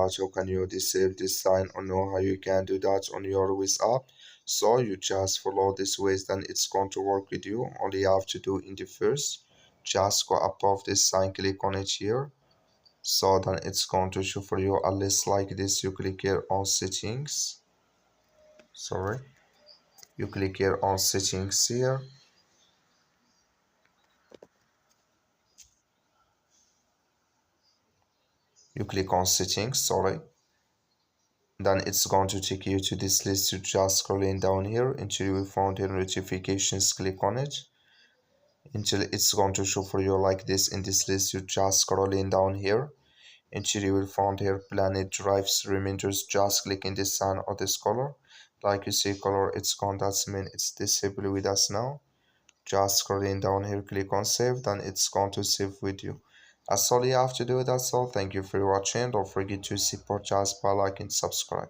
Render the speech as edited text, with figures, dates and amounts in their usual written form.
that how can you disable this sign or know how you can do that on your Waze app. So you just follow this Waze, then it's going to work with you. All you have to do in the first, just go above this sign, click on it here. So then it's going to show for you a list like this. You click here on settings. Sorry. You click here on settings here. You click on settings, sorry. Then it's going to take you to this list. You just scrolling down here until you will find your notifications. Click on it until it's going to show for you like this. In this list, you just scrolling down here until you will find here planet drives reminders. Just click in this sign or this color. Like you see color, it's gone. That's mean it's disabled with us now. Just scrolling down here, click on save, then it's going to save with you. That's all you have to do. That's all. Thank you for watching. Don't forget to support us by liking and subscribe.